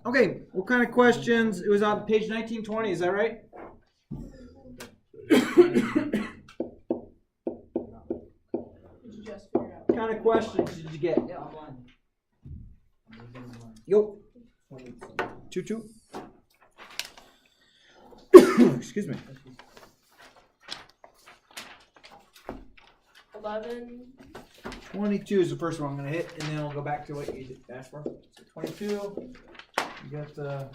Okay, what kind of questions? It was on page 1920, is that right? What kind of questions did you get? Yo. 2-2. Excuse me. 11. 22 is the first one I'm going to hit, and then we'll go back to what you asked for. So 22, you got the...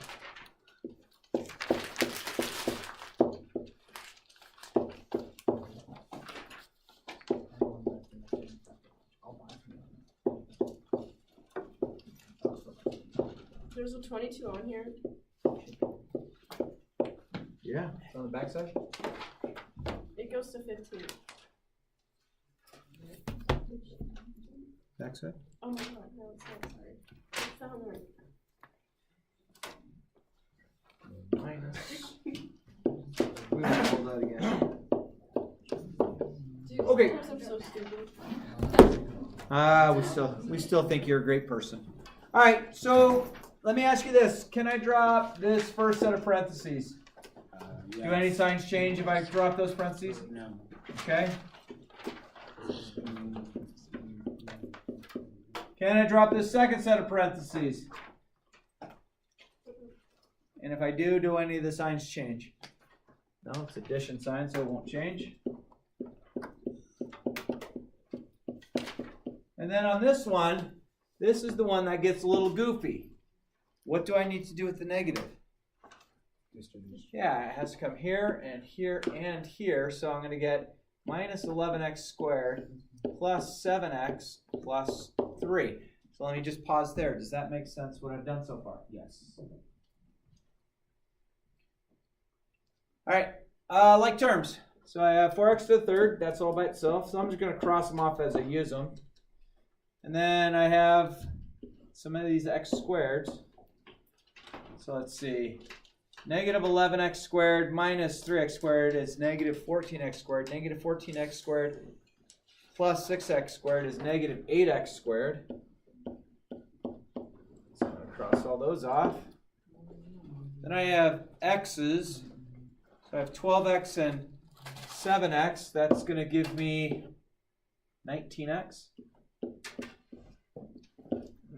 There's a 22 on here. Yeah, it's on the back side. It goes to 15. Back side? Oh my god, no, it's not, sorry. It's down there. Minus. We won't hold that again. Dude, Okay. sometimes I'm so stupid. We still think you're a great person. All right, so let me ask you this. Can I drop this first set of parentheses? Yes. Do any signs change if I drop those parentheses? No. Okay. Can I drop this second set of parentheses? And if I do any of the signs change? No, it's addition sign, so it won't change. And then on this one, this is the one that gets a little goofy. What do I need to do with the negative? Distribution. Yeah, it has to come here and here and here. So I'm going to get minus 11x squared plus 7x plus 3. So let me just pause there. Does that make sense what I've done so far? Yes. All right, like terms. So I have 4x to the third. That's all by itself. So I'm just going to cross them off as I use them. And then I have some of these x squareds. So let's see. Negative 11x squared minus 3x squared is negative 14x squared. Negative 14x squared plus 6x squared is negative 8x squared. So I'm going to cross all those off. Then I have x's. So I have 12x and 7x. That's going to give me 19x.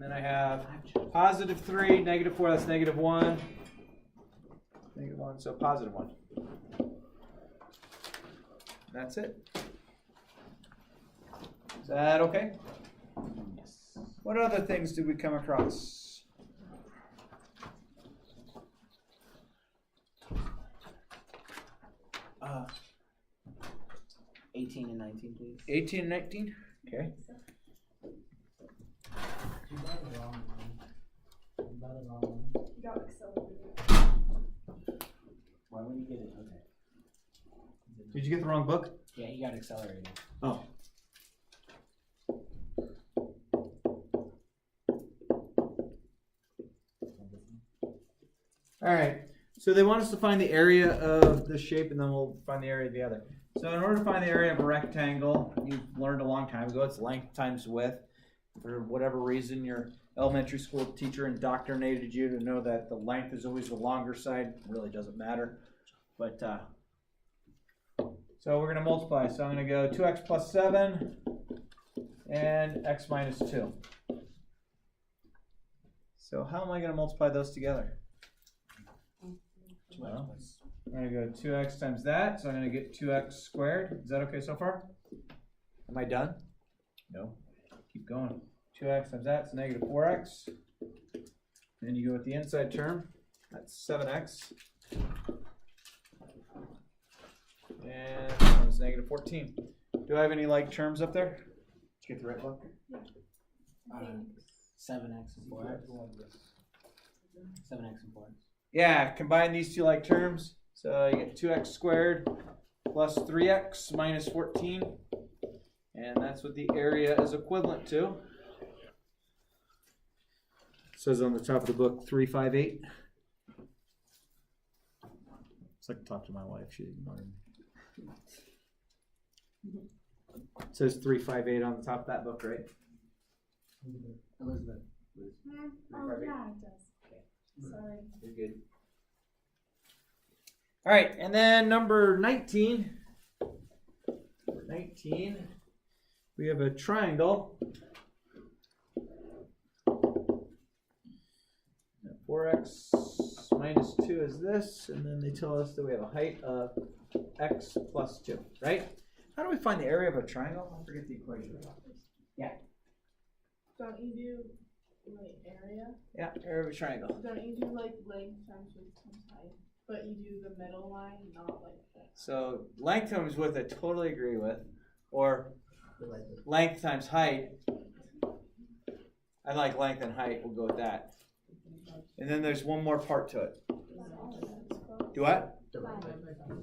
And then I have positive 3, negative 4, that's negative 1. Negative 1, so positive 1. That's it. Is that okay? Yes. What other things did we come across? Uh, 18 and 19, please. 18 and 19? Okay. You got it wrong. You got it wrong. You got accelerated. Why would you get it? Okay. Did you get the wrong book? Yeah, he got accelerated. Oh. All right. So they want us to find the area of this shape, and then we'll find the area of the other. So in order to find the area of a rectangle, you've learned a long time ago, it's length times width. For whatever reason, your elementary school teacher indoctrinated you to know that the length is always the longer side. It really doesn't matter. But so we're going to multiply. So I'm going to go 2x plus 7 and x minus 2. So how am I going to multiply those together? Well, I'm going to go 2x times that, so I'm going to get 2x squared. Is that okay so far? Am I done? No. Keep going. 2x times that, so negative 4x. Then you go with the inside term. That's 7x. And this one's negative 14. Do I have any like terms up there? Did you get the right book? 7x and 4x. 7x and 4x. Yeah, combine these two like terms. So you get 2x squared plus 3x minus 14. And that's what the area is equivalent to. It says on the top of the book 358. It's like I talk to my wife. She ignored me. It says 358 on the top of that book, right? Elizabeth. Oh, yeah, it does. Sorry. You're good. All right, and then number 19. Number 19, we have a triangle. 4x minus 2 is this, and then they tell us that we have a height of x plus 2, right? How do we find the area of a triangle? I forget the equation. Don't you do like area? Yeah, area of a triangle. Don't you do like length times width times height? But you do the middle line, not like that. So length times width I totally agree with, or length times height. I like length and height, we'll go with that. And then there's one more part to it. Do what?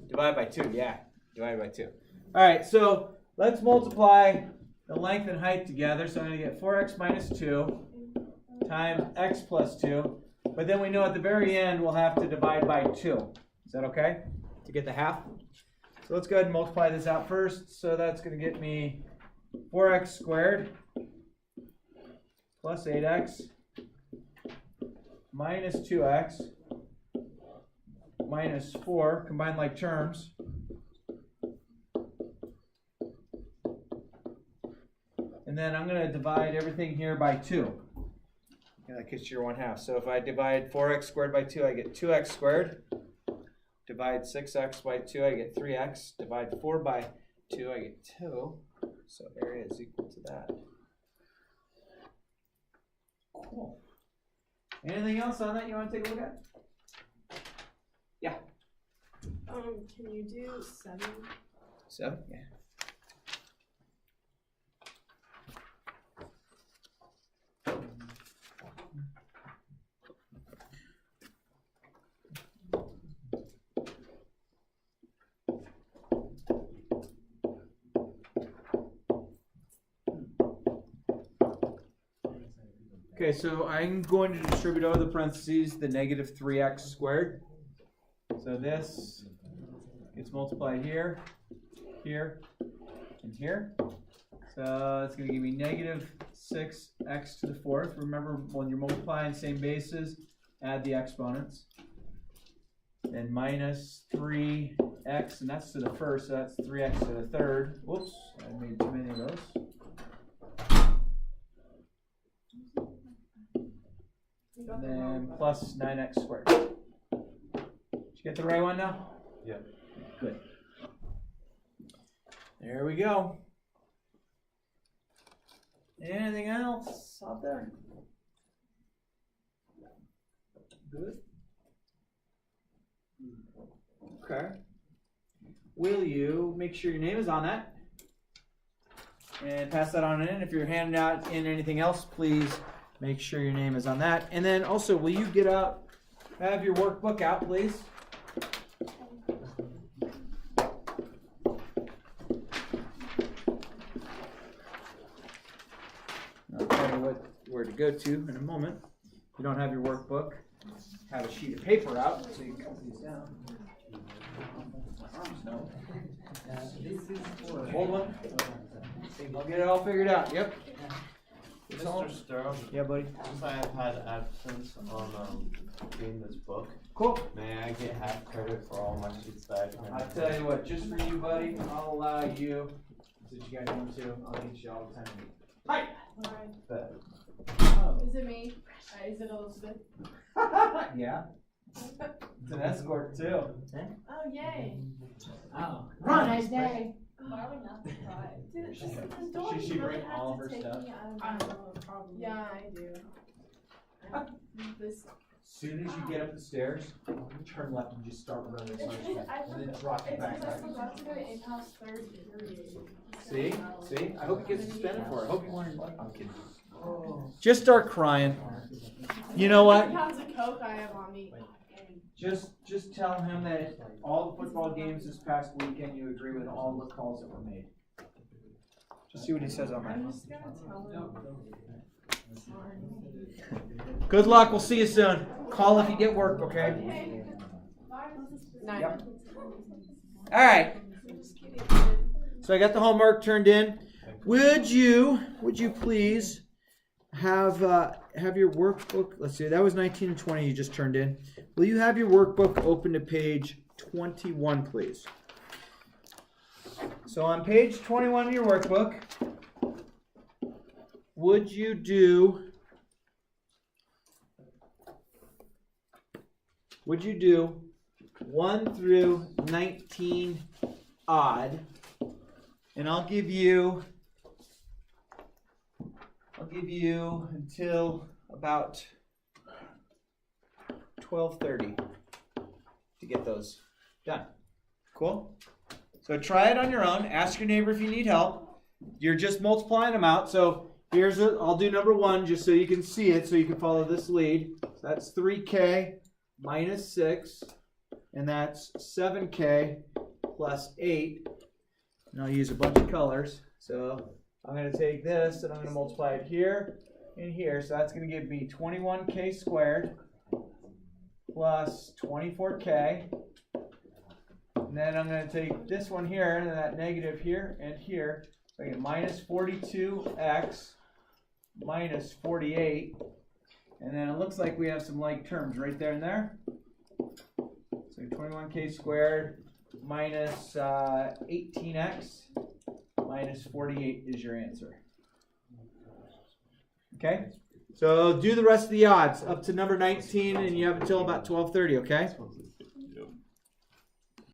Divide by 2, yeah. Divided by 2. Alright, so let's multiply the length and height together. So I'm going to get 4x minus 2 times x plus 2. But then we know at the very end we'll have to divide by 2. Is that okay? To get the half? So let's go ahead and multiply this out first. So that's going to get me 4x squared plus 8x minus 2x minus 4, combine like terms. And then I'm going to divide everything here by 2. And that gets your 1/2. So if I divide 4x squared by 2, I get 2x squared. Divide 6x by 2, I get 3x. Divide 4 by 2, I get 2. So area is equal to that. Cool. Anything else on that you want to take a look at? Yeah. Can you do 7? 7? Yeah. Okay, so I'm going to distribute over the parentheses the negative 3x squared. So this gets multiplied here, here, and here. So it's going to give me negative 6x to the 4th. Remember, when you're multiplying same bases, add the exponents. Then minus 3x, and that's to the first, so that's 3x to the third. Whoops, I made too many of those. And then plus 9x squared. Did you get the right one now? Yeah. Good. There we go. Anything else out there? Good. Okay. Will you make sure your name is on that? And pass that on in. If you're handing out in anything else, please make sure your name is on that. And then also, will you get out, have your workbook out, please? I'll tell you where to go to in a moment. If you don't have your workbook, have a sheet of paper out so you can cut these down. No. Hold one. I'll get it all figured out. Yep. Mr. Sturm, Yeah, buddy. since I have had absence on reading this book, Cool. may I get half credit for all my sheets that I turned I'll in? tell you what, just for you, buddy, I'll allow you, since you guys want to, I'll get you all the time. Hi! Alright. Bet. Is it me? Is it Elizabeth? Yeah. It's an escort, too. Oh, yay. Oh. Run! Nice day. Why are we not surprised? Dude, just don't Should she really bring have all of to her take stuff? me out of my problem. Yeah, I do. This. As soon as you get up the stairs, turn left and just start running as hard as you can. And then drop it back. I forgot to go to in-house third period. See? See? I hope you get suspended for it. I hope you learn. I'm kidding. Just start crying. You know what? 100 pounds of Coke I have on me. Just tell him that all the football games this past weekend you agree with all the calls that were made. Just see what he says on that. I'm just gonna tell him. Good luck. We'll see you soon. Call if you get work, okay? Okay. Bye. Yep. All right. So I got the homework turned in. Would you please have have your workbook? Let's see, that was 19 and 20 you just turned in. Will you have your workbook open to page 21, please? So on page 21 of your workbook, would you do 1 through 19 odd? And I'll give you until about 12:30 to get those done. Cool? So try it on your own. Ask your neighbor if you need help. You're just multiplying them out. So I'll do number 1 just so you can see it, so you can follow this lead. So that's 3k minus 6, and that's 7k plus 8. And I'll use a bunch of colors. So I'm going to take this and I'm going to multiply it here and here. So that's going to give me 21k squared plus 24k. And then I'm going to take this one here and that negative here and here. So I get minus 42x minus 48. And then it looks like we have some like terms right there and there. So 21k squared minus 18x minus 48 is your answer. Okay? So do the rest of the odds up to number 19, and you have until about 12:30, okay?